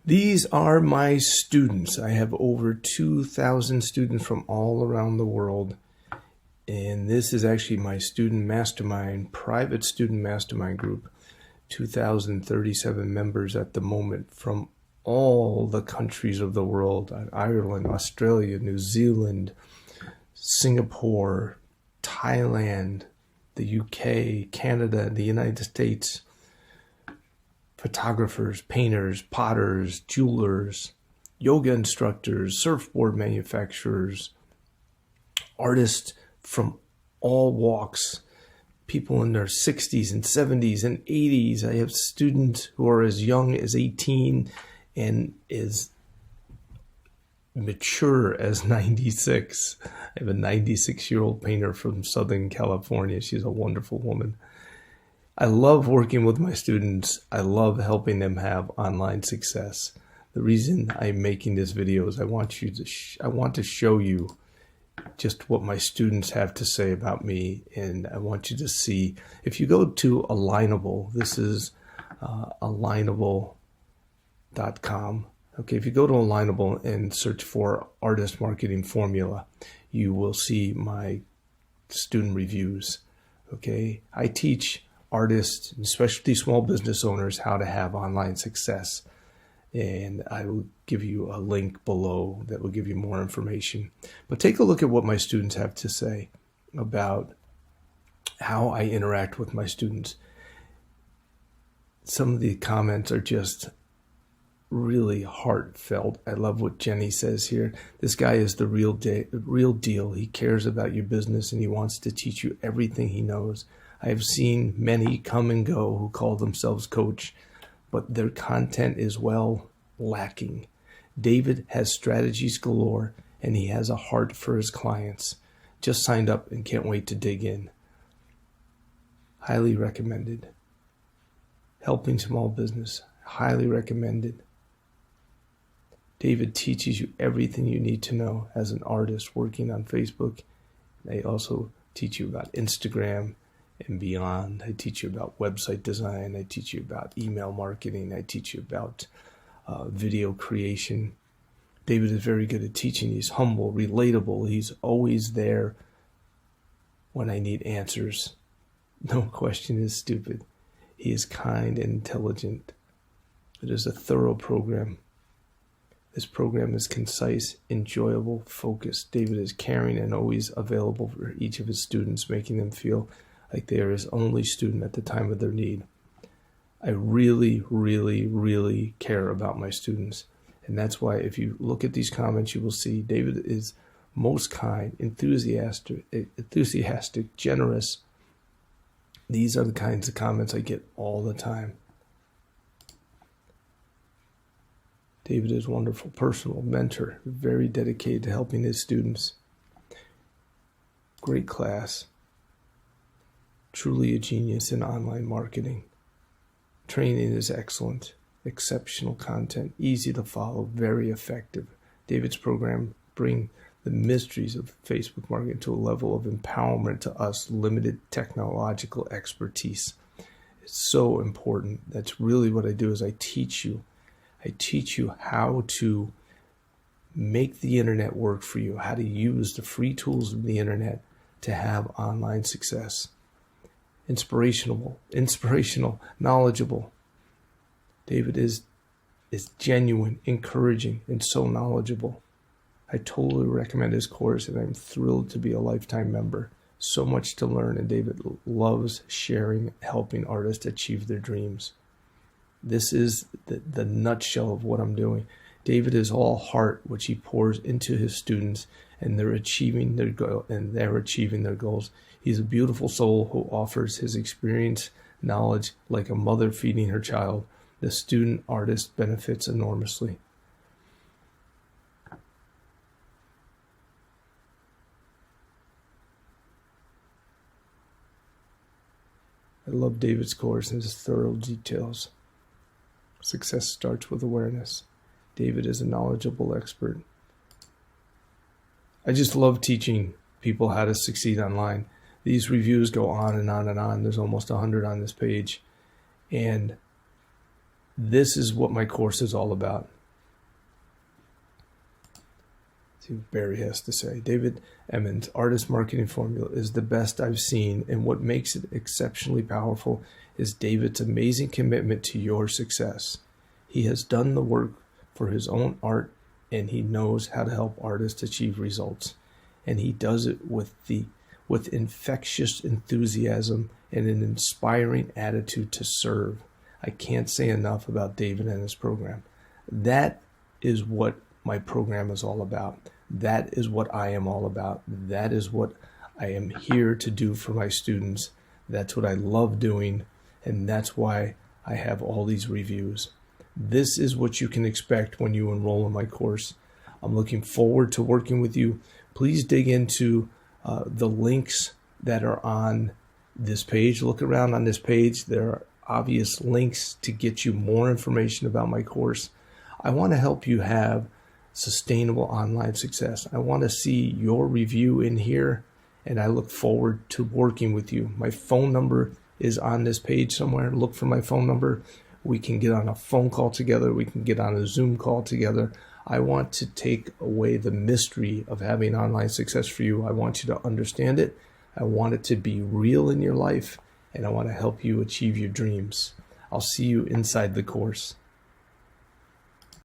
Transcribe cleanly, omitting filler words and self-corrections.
These are my students. I have over 2,000 students from all around the world. And this is actually my student mastermind, private student mastermind group. 2,037 members at the moment from all the countries of the world. Ireland, Australia, New Zealand, Singapore, Thailand, the UK, Canada, the United States. Photographers, painters, potters, jewelers, yoga instructors, surfboard manufacturers, artists from all walks, people in their 60s and 70s and 80s. I have students who are as young as 18 and as mature as 96. I have a 96-year-old painter from Southern California. She's a wonderful woman. I love working with my students. I love helping them have online success. The reason I'm making this video is I want to show you just what my students have to say about me, and I want you to see. If you go to Alignable, this is alignable.com. Okay, if you go to Alignable and search for Artist Marketing Formula, you will see my student reviews. Okay, I teach artists, especially small business owners, how to have online success. And I will give you a link below that will give you more information. But take a look at what my students have to say about how I interact with my students. Some of the comments are just really heartfelt. I love what Jenny says here. This guy is the real deal. He cares about your business and he wants to teach you everything he knows. I have seen many come and go who call themselves coach, but their content is lacking. David has strategies galore, and he has a heart for his clients. Just signed up and can't wait to dig in. Highly recommended. Helping small business. Highly recommended. David teaches you everything you need to know as an artist working on Facebook. They also teach you about Instagram and beyond. I teach you about website design. I teach you about email marketing. I teach you about video creation. David is very good at teaching. He's humble, relatable. He's always there when I need answers. No question is stupid. He is kind and intelligent. It is a thorough program. This program is concise, enjoyable, focused. David is caring and always available for each of his students, making them feel like they are his only student at the time of their need. I really, really, really care about my students. And that's why if you look at these comments, you will see David is most kind, enthusiastic, generous. These are the kinds of comments I get all the time. David is wonderful, personal, mentor, very dedicated to helping his students. Great class. Truly a genius in online marketing. Training is excellent. Exceptional content. Easy to follow. Very effective. David's program bring the mysteries of Facebook marketing to a level of empowerment to us limited technological expertise. It's so important. That's really what I do is I teach you. I teach you how to make the internet work for you, how to use the free tools of the internet to have online success. Inspirational, knowledgeable. David is genuine, encouraging, and so knowledgeable. I totally recommend his course, and I'm thrilled to be a lifetime member. So much to learn, and David loves sharing, helping artists achieve their dreams. This is the nutshell of what I'm doing. David is all heart, which he pours into his students, and they're achieving their goals. He's a beautiful soul who offers his experience, knowledge, like a mother feeding her child. The student artist benefits enormously. I love David's course and his thorough details. Success starts with awareness. David is a knowledgeable expert. I just love teaching people how to succeed online. These reviews go on and on and on. There's almost 100 on this page. And this is what my course is all about. See what Barry has to say. David Emmons, Artist Marketing Formula is the best I've seen, and what makes it exceptionally powerful is David's amazing commitment to your success. He has done the work for his own art, and he knows how to help artists achieve results. And he does it with infectious enthusiasm and an inspiring attitude to serve. I can't say enough about David and his program. That is what my program is all about. That is what I am all about. That is what I am here to do for my students. That's what I love doing, and that's why I have all these reviews. This is what you can expect when you enroll in my course. I'm looking forward to working with you. Please dig into the links that are on this page. Look around on this page. There are obvious links to get you more information about my course. I want to help you have sustainable online success. I want to see your review in here, and I look forward to working with you. My phone number is on this page somewhere. Look for my phone number. We can get on a phone call together. We can get on a Zoom call together. I want to take away the mystery of having online success for you. I want you to understand it. I want it to be real in your life, and I want to help you achieve your dreams. I'll see you inside the course.